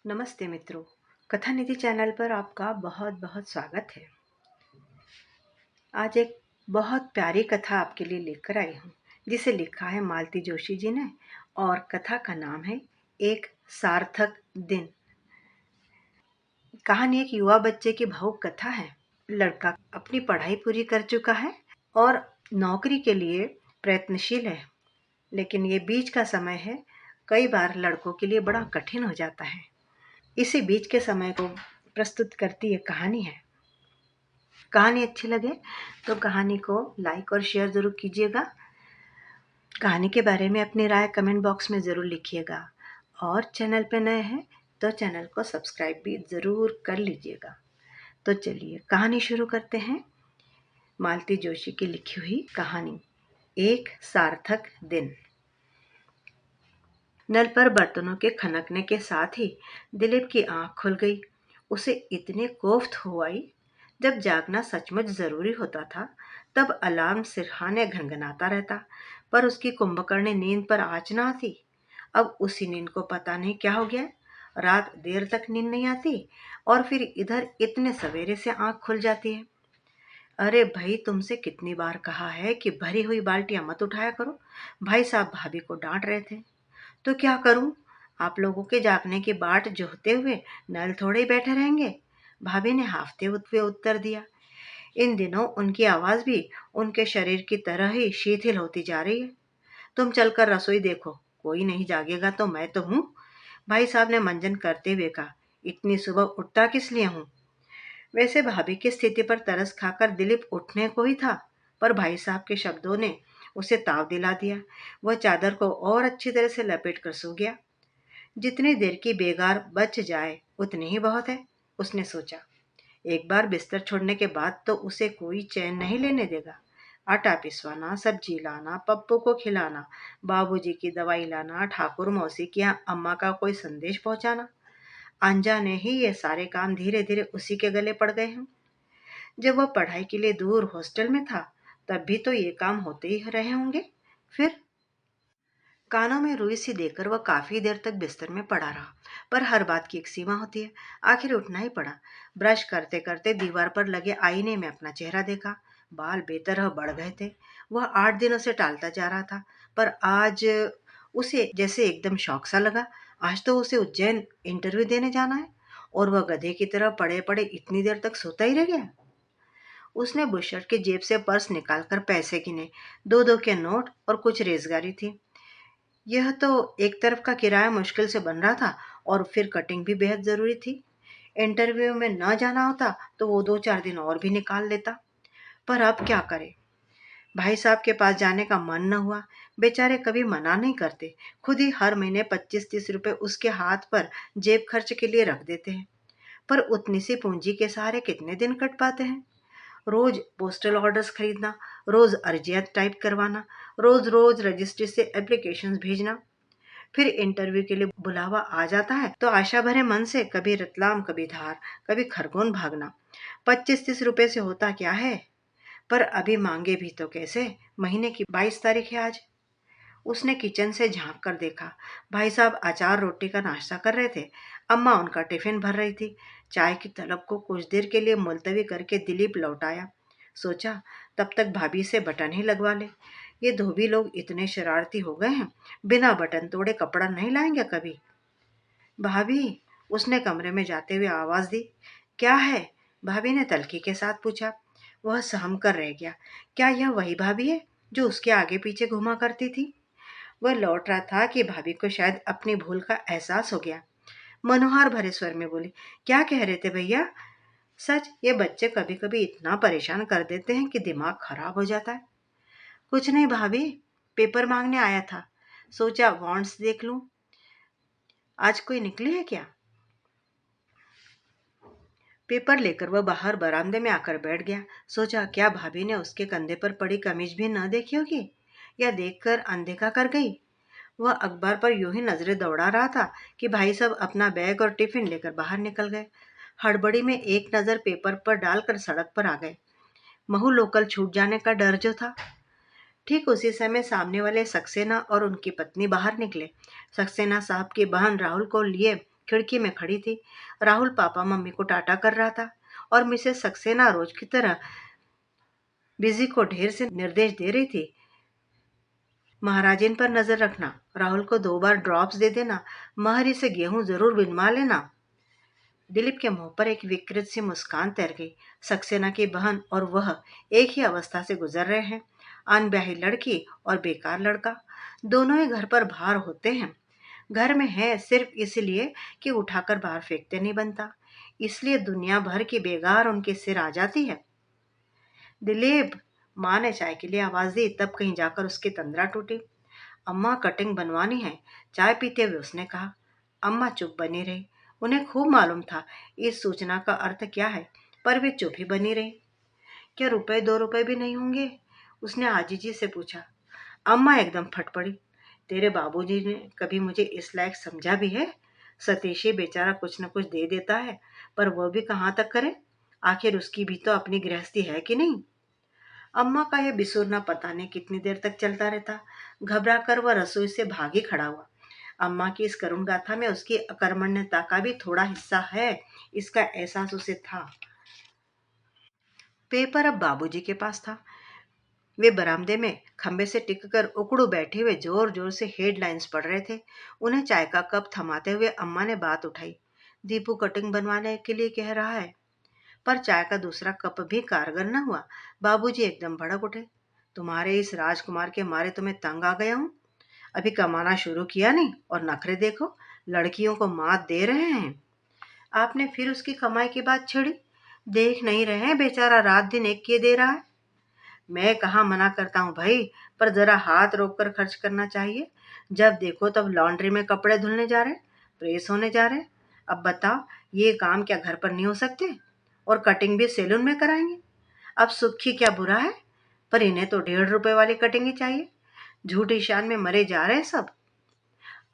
नमस्ते मित्रों, कथा निधि चैनल पर आपका बहुत बहुत स्वागत है। आज एक बहुत प्यारी कथा आपके लिए लेकर आई हूँ, जिसे लिखा है मालती जोशी जी ने और कथा का नाम है एक सार्थक दिन। कहानी एक युवा बच्चे की भावुक कथा है। लड़का अपनी पढ़ाई पूरी कर चुका है और नौकरी के लिए प्रयत्नशील है, लेकिन ये बीच का समय है, कई बार लड़कों के लिए बड़ा कठिन हो जाता है। इसी बीच के समय को प्रस्तुत करती ये कहानी है। कहानी अच्छी लगे तो कहानी को लाइक और शेयर ज़रूर कीजिएगा। कहानी के बारे में अपनी राय कमेंट बॉक्स में ज़रूर लिखिएगा और चैनल पे नए हैं तो चैनल को सब्सक्राइब भी ज़रूर कर लीजिएगा। तो चलिए कहानी शुरू करते हैं। मालती जोशी की लिखी हुई कहानी एक सार्थक दिन। नल पर बर्तनों के खनकने के साथ ही दिलीप की आंख खुल गई। उसे इतने कोफ्त हो आई। जब जागना सचमुच जरूरी होता था तब अलार्म सिरहाने घनघनाता रहता, पर उसकी कुंभकर्णी नींद पर आँच न आती। अब उसी नींद को पता नहीं क्या हो गया, रात देर तक नींद नहीं आती और फिर इधर इतने सवेरे से आंख खुल जाती है। अरे भाई, तुमसे कितनी बार कहा है कि भरी हुई बाल्टियां मत उठाया करो। भाई साहब भाभी को डांट रहे थे। तो क्या करूं? आप लोगों के जागने की बाट जोहते हुए नल थोड़े ही बैठे रहेंगे, भाभी ने हाफते हुए उत्तर दिया। इन दिनों उनकी आवाज भी उनके शरीर की तरह ही शिथिल होती जा रही है। तुम चलकर रसोई देखो, कोई नहीं जागेगा तो मैं तो हूं, भाई साहब ने मंजन करते हुए कहा। इतनी सुबह उठता किस लिए हूं? वैसे भाभी की स्थिति पर तरस खाकर दिलीप उठने को ही था, पर भाई साहब के शब्दों ने उसे ताव दिला दिया। वह चादर को और अच्छी तरह से लपेट कर सो गया। जितनी देर की बेगार बच जाए उतनी ही बहुत है, उसने सोचा। एक बार बिस्तर छोड़ने के बाद तो उसे कोई चैन नहीं लेने देगा। आटा पिसवाना, सब्जी लाना, पप्पू को खिलाना, बाबूजी की दवाई लाना, ठाकुर मौसी की अम्मा का कोई संदेश पहुंचाना, अनजाने ही ये सारे काम धीरे धीरे उसी के गले पड़ गए हैं। जब वह पढ़ाई के लिए दूर हॉस्टल में था तब भी तो ये काम होते ही रहे होंगे। फिर कानों में रुई सी देकर वह काफी देर तक बिस्तर में पड़ा रहा, पर हर बात की एक सीमा होती है। आखिर उठना ही पड़ा। ब्रश करते करते दीवार पर लगे आईने में अपना चेहरा देखा। बाल बेतरह बढ़ गए थे। वह 8 दिनों से टालता जा रहा था, पर आज उसे जैसे एकदम शौक सा लगा। आज तो उसे उज्जैन इंटरव्यू देने जाना है और वह गधे की तरह पड़े पड़े इतनी देर तक सोता ही रह गया। उसने बुशर्ट की जेब से पर्स निकालकर पैसे गिने। 2-2 के नोट और कुछ रेजगारी थी। यह तो एक तरफ का किराया मुश्किल से बन रहा था और फिर कटिंग भी बेहद जरूरी थी। इंटरव्यू में न जाना होता तो वो 2-4 दिन और भी निकाल लेता, पर अब क्या करे। भाई साहब के पास जाने का मन न हुआ। बेचारे कभी मना नहीं करते, खुद ही हर महीने 25-30 रुपए उसके हाथ पर जेब खर्च के लिए रख देते हैं। पर उतनी सी पूंजी के सहारे कितने दिन कट पाते हैं? रोज पोस्टल ऑर्डर्स खरीदना, रोज अर्जियां टाइप करवाना, रोज रोज रजिस्ट्री से एप्लीकेशंस भेजना। फिर इंटरव्यू के लिए बुलावा आ जाता है तो आशा भरे मन से कभी रतलाम, कभी धार, कभी खरगोन भागना। 25-30 रुपए से होता क्या है? पर अभी मांगे भी तो कैसे? महीने की 22 तारीख है आज। उसने किचन से झांक कर देखा। भाई साहब अचार रोटी का नाश्ता कर रहे थे। अम्मा उनका टिफिन भर रही थी। चाय की तलब को कुछ देर के लिए मुलतवी करके दिलीप लौट आया। सोचा तब तक भाभी से बटन ही लगवा ले। ये धोबी लोग इतने शरारती हो गए हैं, बिना बटन तोड़े कपड़ा नहीं लाएंगे कभी। भाभी, उसने कमरे में जाते हुए आवाज दी। क्या है? भाभी ने तल्खी के साथ पूछा। वह सहम कर रह गया। क्या यह वही भाभी है जो उसके आगे पीछे घुमा करती थी? वह लौट रहा था कि भाभी को शायद अपनी भूल का एहसास हो गया। मनोहार भरे स्वर में बोली, क्या कह रहे थे भैया? सच, ये बच्चे कभी कभी इतना परेशान कर देते हैं कि दिमाग खराब हो जाता है। कुछ नहीं भाभी, पेपर मांगने आया था, सोचा वांट्स देख लूं। आज कोई निकली है क्या? पेपर लेकर वह बाहर बरामदे में आकर बैठ गया। सोचा क्या भाभी ने उसके कंधे पर पड़ी कमीज भी न देखी होगी, या देखकर अनदेखा कर गई। वह अखबार पर यूं ही नजरें दौड़ा रहा था कि भाई साहब अपना बैग और टिफिन लेकर बाहर निकल गए। हड़बड़ी में एक नजर पेपर पर डालकर सड़क पर आ गए। महू लोकल छूट जाने का डर जो था। ठीक उसी समय सामने वाले सक्सेना और उनकी पत्नी बाहर निकले। सक्सेना साहब की बहन राहुल को लिए खिड़की में खड़ी थी। राहुल पापा मम्मी को टाटा कर रहा था और मिसेस सक्सेना रोज की तरह बिजी को ढेर से निर्देश दे रही थी। महाराजिन पर नजर रखना, राहुल को 2 बार ड्रॉप्स दे देना, महरी से गेहूं जरूर बिनवा लेना। दिलीप के मुंह पर एक विकृत सी मुस्कान तैर गई। सक्सेना की बहन और वह एक ही अवस्था से गुजर रहे हैं। अनब्याही लड़की और बेकार लड़का, दोनों ही घर पर भार होते हैं। घर में है सिर्फ इसलिए कि उठाकर बाहर फेंकते नहीं बनता, इसलिए दुनिया भर की बेगार उनके सिर आ जाती है। दिलीप, माँ ने चाय के लिए आवाज दी, तब कहीं जाकर उसकी तंद्रा टूटी। अम्मा, कटिंग बनवानी है, चाय पीते हुए उसने कहा। अम्मा चुप बनी रही। उन्हें खूब मालूम था इस सूचना का अर्थ क्या है, पर वे चुप ही बनी रही। क्या रुपए 2 रुपए भी नहीं होंगे? उसने आजीजी से पूछा। अम्मा एकदम फट पड़ी। तेरे बाबूजी ने कभी मुझे इस लायक समझा भी है? सतीश ही बेचारा कुछ न कुछ दे देता है, पर वो भी कहाँ तक करे? आखिर उसकी भी तो अपनी गृहस्थी है कि नहीं? अम्मा का यह बिसुरना पता नहीं कितनी देर तक चलता रहता। घबरा कर वह रसोई से भागी खड़ा हुआ। अम्मा की इस करुण गाथा में उसकी अकर्मण्यता का भी थोड़ा हिस्सा है, इसका एहसास उसे था। पेपर अब बाबूजी के पास था। वे बरामदे में खंबे से टिककर उकड़ू बैठे हुए जोर जोर से हेडलाइंस पढ़ रहे थे। उन्हें चाय का कप थमाते हुए अम्मा ने बात उठाई। दीपू कटिंग बनवाने के लिए कह रहा है। पर चाय का दूसरा कप भी कारगर न हुआ। बाबूजी एकदम भड़क उठे। तुम्हारे इस राजकुमार के मारे तुम्हें तंग आ गया हूं। अभी कमाना शुरू किया नहीं और नखरे देखो, लड़कियों को मात दे रहे हैं। आपने फिर उसकी कमाई की बात छेड़ी। देख नहीं रहे हैं बेचारा रात दिन एक किए दे रहा है। मैं कहाँ मना करता हूँ भाई, पर जरा हाथ रोक कर खर्च करना चाहिए। जब देखो तब लॉन्ड्री में कपड़े धुलने जा रहे, प्रेस होने जा रहे। अब बताओ, ये काम क्या घर पर नहीं हो सकते? और कटिंग भी सैलून में कराएंगे? अब सुखी क्या बुरा है, पर इन्हें तो 1.5 रुपए वाली कटिंग ही चाहिए। झूठी शान में मरे जा रहे हैं सब।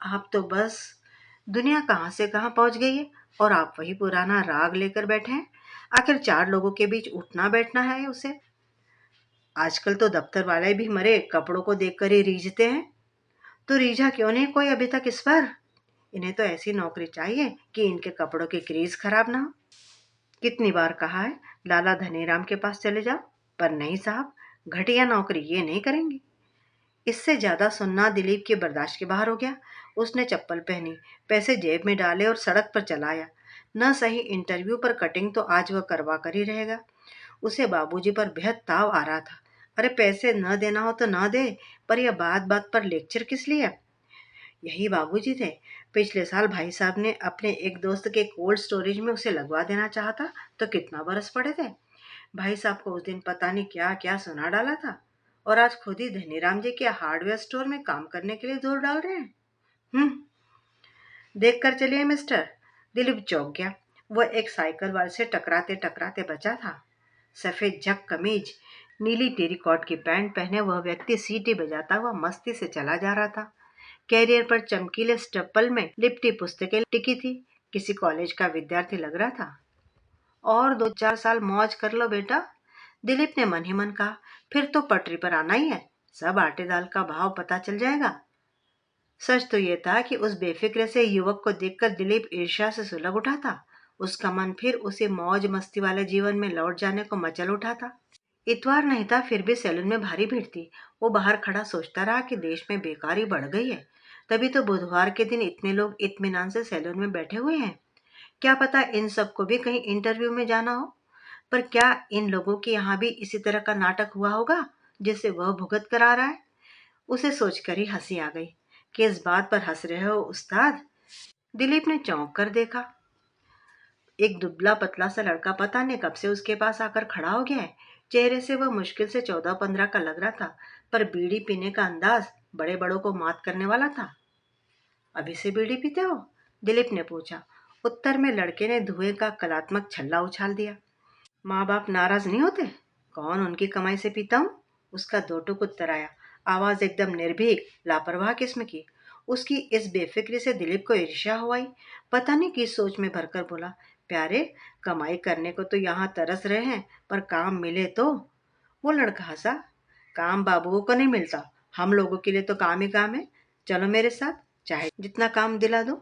आप तो बस, दुनिया कहाँ से कहाँ पहुंच गई है और आप वही पुराना राग लेकर बैठे हैं। आखिर 4 लोगों के बीच उठना बैठना है उसे। आजकल तो दफ्तर वाले भी मरे कपड़ों को देखकर ही रीझते हैं। तो रीझा क्यों नहीं कोई अभी तक इस पर? इन्हें तो ऐसी नौकरी चाहिए कि इनके कपड़ों की क्रीज खराब ना हो। कितनी बार कहा है लाला धनीराम के पास चले जाओ, पर नहीं साहब, घटिया नौकरी ये नहीं करेंगे। इससे ज्यादा सुनना दिलीप के बर्दाश्त के बाहर हो गया। उसने चप्पल पहनी, पैसे जेब में डाले और सड़क पर चलाया। न सही इंटरव्यू पर कटिंग तो आज वह करवा कर ही रहेगा। उसे बाबूजी पर बेहद ताव आ रहा था। अरे पैसे न देना हो तो न दे, पर यह बात बात पर लेक्चर किस लिए? यही बाबूजी थे। पिछले साल भाई साहब ने अपने एक दोस्त के कोल्ड स्टोरेज में उसे लगवा देना चाहता तो कितना बरस पड़े थे। भाई साहब को उस दिन पता नहीं क्या क्या सुना डाला था, और आज खुद ही धनीराम जी के हार्डवेयर स्टोर में काम करने के लिए जोर डाल रहे हैं। देख कर चलिए मिस्टर। दिलीप चौंक गया। वह एक साइकिल वाले से टकराते टकराते बचा था। सफेद झक कमीज, नीली टेरिकॉट की पैंट पहने वह व्यक्ति सीटी बजाता हुआ मस्ती से चला जा रहा था। कैरियर पर चमकीले स्टप्पल में लिपटी पुस्तकें टिकी थी। किसी कॉलेज का विद्यार्थी लग रहा था। और 2-4 साल मौज कर लो बेटा, दिलीप ने मन ही मन कहा। फिर तो पटरी पर आना ही है, सब आटे दाल का भाव पता चल जाएगा। सच तो यह था कि उस बेफिक्र से युवक को देखकर दिलीप ईर्ष्या से सुलग उठा था। उसका मन फिर उसी मौज मस्ती वाले जीवन में लौट जाने को मचल उठा था। इतवार नहीं था, फिर भी सैलून में भारी भीड़ थी। वो बाहर खड़ा सोचता रहा कि देश में बेकारी बढ़ गई है। तभी तो बुधवार के दिन इतने लोग इत्मीनान से सैलून में बैठे हुए हैं। क्या पता इन सबको भी कहीं इंटरव्यू में जाना हो। पर क्या इन लोगों के यहाँ भी इसी तरह का नाटक हुआ होगा जिसे वह भुगत कर आ रहा है? उसे सोचकर ही हंसी आ गई। किस बात पर हंस रहे हो उस्ताद? दिलीप ने चौंक कर देखा। एक दुबला पतला सा लड़का पता नहीं कब से उसके पास आकर खड़ा हो गया है। चेहरे से वह मुश्किल से 14-15 का लग रहा था, पर बीड़ी पीने का अंदाज बड़े बड़ों को मात करने वाला था। अभी से बीड़ी पीते हो? दिलीप ने पूछा। उत्तर में लड़के ने धुएं का कलात्मक छल्ला उछाल दिया। माँ बाप नाराज नहीं होते? कौन उनकी कमाई से पीता हूँ? उसका दो टुक उत्तर आया, आवाज एकदम निर्भीक, लापरवाह किस्म की। उसकी इस बेफिक्री से दिलीप को ईर्ष्या हो आई। पता नहीं किस सोच में भरकर बोला, प्यारे, कमाई करने को तो यहाँ तरस रहे हैं, पर काम मिले तो? वो लड़का हंसा। काम बाबुओं को नहीं मिलता, हम लोगों के लिए तो काम ही काम है। चलो मेरे साथ, चाहे जितना काम दिला दो।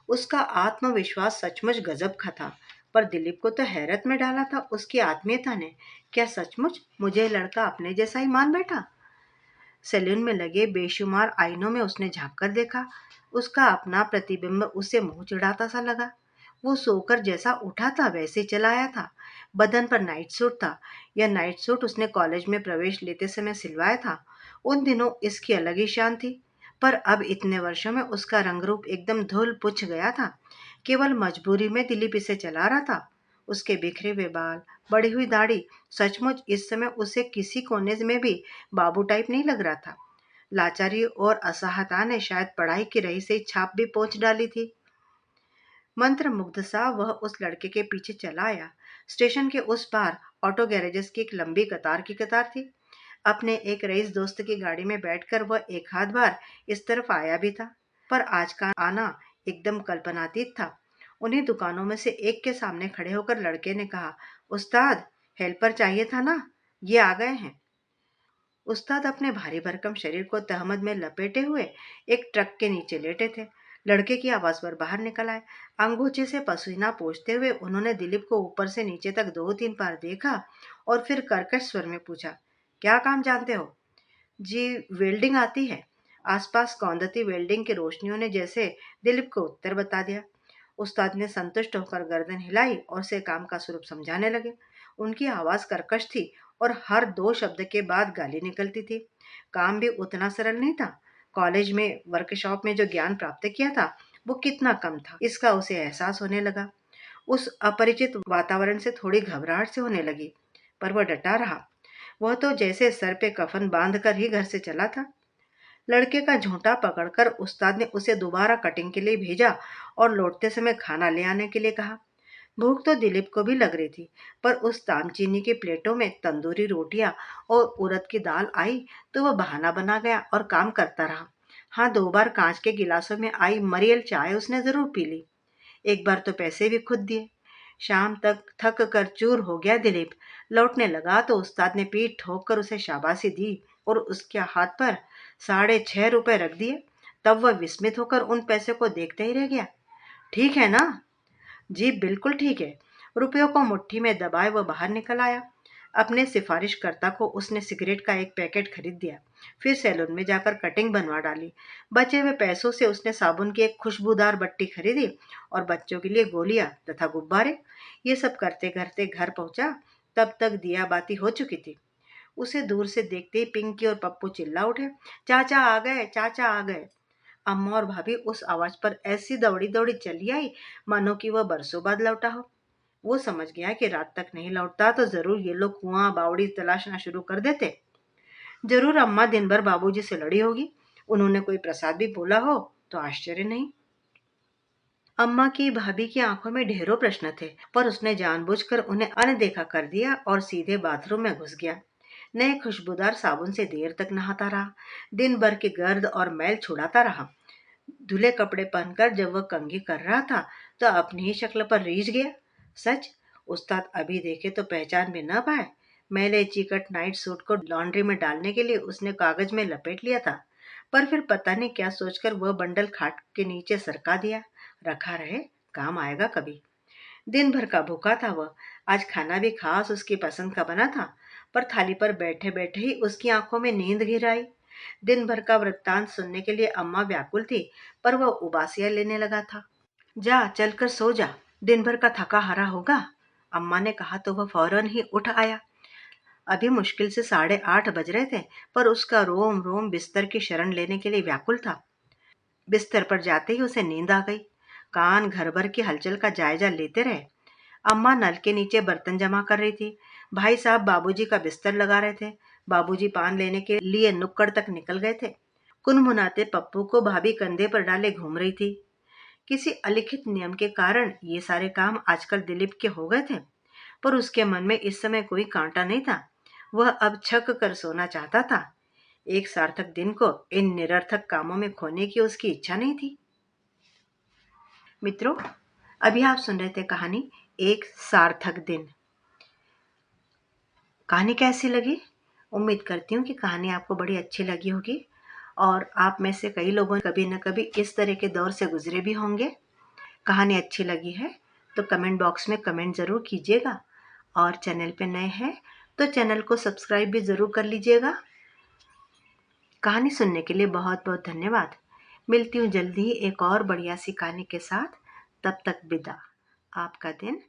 उसका आत्मविश्वास सचमुच गजब का था। पर दिलीप को तो हैरत में डाला था उसकी आत्मीयता ने। क्या सचमुच मुझे ये लड़का अपने जैसा ही मान बैठा? सैलून में लगे बेशुमार आईनों में उसने झांक कर देखा। उसका अपना प्रतिबिंब उसे मुंह चिढ़ाता सा लगा। वो सोकर जैसा उठा था वैसे ही चला आया था। बदन पर नाइट सूट था। यह नाइट सूट उसने कॉलेज में प्रवेश लेते समय सिलवाया था। उन दिनों इसकी अलग ही शान थी। पर अब इतने वर्षों में उसका रंग रूप एकदम धुल पुछ गया था। केवल मजबूरी में दिलीप इसे चला रहा था। उसके बिखरे हुए बाल, बढ़ी हुई दाढ़ी, सचमुच इस समय उसे किसी कोने में भी बाबू टाइप नहीं लग रहा था। लाचारी और असहायता ने शायद पढ़ाई की रही से छाप भी पोंछ डाली थी। मंत्र मुग्ध सा वह उस लड़के के पीछे चला आया। स्टेशन के उस पार ऑटो गैरेजेस की एक लंबी कतार की कतार थी। अपने एक रईस दोस्त की गाड़ी में बैठकर वह एक आध बार इस तरफ आया भी था। पर आज का आना एकदम कल्पनातीत था। उन्हीं दुकानों में से एक के सामने खड़े होकर लड़के ने कहा, उस्ताद, हेल्पर चाहिए था ना, ये आ गए हैं। उस्ताद अपने भारी भरकम शरीर को तहमद में लपेटे हुए एक ट्रक के नीचे लेटे थे। लड़के की आवाज पर बाहर निकल आए। अंगूठे से पसीना पोंछते हुए उन्होंने दिलीप को ऊपर से नीचे तक 2-3 बार देखा और फिर कर्कश स्वर में पूछा, क्या काम जानते हो? जी, वेल्डिंग आती है। आसपास कौंधती वेल्डिंग की रोशनियों ने जैसे दिलीप को उत्तर बता दिया। उस्ताद ने संतुष्ट होकर गर्दन हिलाई और उसे काम का स्वरूप समझाने लगे। उनकी आवाज कर्कश थी और हर 2 शब्द के बाद गाली निकलती थी। काम भी उतना सरल नहीं था। कॉलेज में वर्कशॉप में जो ज्ञान प्राप्त किया था वो कितना कम था, इसका उसे एहसास होने लगा। उस अपरिचित वातावरण से थोड़ी घबराहट से होने लगी। पर वह डटा रहा। वह तो जैसे सर पे कफन बांध कर ही घर से चला था। लड़के का झूंटा पकड़कर उस्ताद ने उसे दोबारा कटिंग के लिए भेजा और लौटते समय खाना ले आने के लिए कहा। भूख तो दिलीप को भी लग रही थी, पर उस तामचीनी की प्लेटों में तंदूरी रोटियां और उड़द की दाल आई तो वह बहाना बना गया और काम करता रहा। हाँ, 2 बार कांच के गिलासों में आई मरियल चाय उसने जरूर पी ली। एक बार तो पैसे भी खुद दिए। शाम तक थक कर चूर हो गया दिलीप। लौटने लगा तो उस्ताद ने पीठ ठोक कर उसे शाबाशी दी और उसके हाथ पर 6.5 रुपए रख दिए। तब वह विस्मित होकर उन पैसे को देखते ही रह गया। ठीक है ना? जी बिल्कुल ठीक है। रुपयों को मुट्ठी में दबाए वह बाहर निकल आया। अपने सिफारिशकर्ता को उसने सिगरेट का एक पैकेट खरीद दिया। फिर सैलून में जाकर कटिंग बनवा डाली। बचे हुए पैसों से उसने साबुन की एक खुशबूदार बट्टी खरीदी और बच्चों के लिए गोलियां तथा गुब्बारे। ये सब करते करते घर पहुंचा। तब तक दिया बाती हो चुकी थी। उसे दूर से देखते ही पिंकी और पप्पू चिल्ला उठे, चाचा आ गए, चाचा आ गए। अम्मा और भाभी उस आवाज पर ऐसी दौड़ी दौड़ी चली आई मानो कि वह बरसों बाद लौटा हो। वो समझ गया कि रात तक नहीं लौटता तो जरूर ये लोग कुआं बावड़ी तलाशना शुरू कर देते। जरूर अम्मा दिन भर बाबूजी से लड़ी होगी। उन्होंने कोई प्रसाद भी बोला हो तो आश्चर्य नहीं। अम्मा की भाभी की आंखों में ढेरों प्रश्न थे, पर उसने जानबूझकर उन्हें अनदेखा कर दिया और सीधे बाथरूम में घुस गया। नए खुशबूदार साबुन से देर तक नहाता रहा। दिन भर के गर्द और मैल छुड़ाता रहा। धुले कपड़े पहनकर जब वह कंघी कर रहा था तो अपनी ही शक्ल पर रीझ गया। सच, उस्ताद अभी देखे तो पहचान भी न पाए। मैले चिकट नाइट सूट को लॉन्ड्री में डालने के लिए उसने कागज में लपेट लिया था। पर फिर पता नहीं क्या सोचकर वह बंडल खाट के नीचे सरका दिया। रखा रहे, काम आएगा कभी। दिन भर का भूखा था वह। आज खाना भी खास उसकी पसंद का बना था। पर थाली पर बैठे बैठे ही उसकी आंखों में नींद घिर आई। दिन भर का वृत्तांत सुनने के लिए अम्मा व्याकुल थी, पर वह उबासियां लेने लगा था। जा चलकर सो जा, दिन भर का थका हारा होगा। अम्मा ने कहा तो वह फौरन ही उठ आया। अभी मुश्किल से 8:30 बज रहे थे, पर उसका रोम रोम बिस्तर की शरण लेने के लिए व्याकुल था। बिस्तर पर जाते ही उसे नींद आ गई। कान घर भर की हलचल का जायजा लेते रहे। अम्मा नल के नीचे बर्तन जमा कर रही थी। भाई साहब बाबूजी का बिस्तर लगा रहे थे। बाबूजी पान लेने के लिए नुक्कड़ तक निकल गए थे। कुनमुनाते पप्पू को भाभी कंधे पर डाले घूम रही थी। किसी अलिखित नियम के कारण ये सारे काम आजकल दिलीप के हो गए थे, पर उसके मन में इस समय कोई कांटा नहीं था। वह अब छक कर सोना चाहता था। एक सार्थक दिन को इन निरर्थक कामों में खोने की उसकी इच्छा नहीं थी। मित्रों, अभी आप सुन रहे थे कहानी एक सार्थक दिन। कहानी कैसी लगी? उम्मीद करती हूँ कि कहानी आपको बड़ी अच्छी लगी होगी और आप में से कई लोगों ने कभी न कभी इस तरह के दौर से गुजरे भी होंगे। कहानी अच्छी लगी है तो कमेंट बॉक्स में कमेंट ज़रूर कीजिएगा, और चैनल पे नए हैं तो चैनल को सब्सक्राइब भी ज़रूर कर लीजिएगा। कहानी सुनने के लिए बहुत बहुत धन्यवाद। मिलती हूँ जल्दी ही एक और बढ़िया सी कहानी के साथ। तब तक विदा। आपका दिन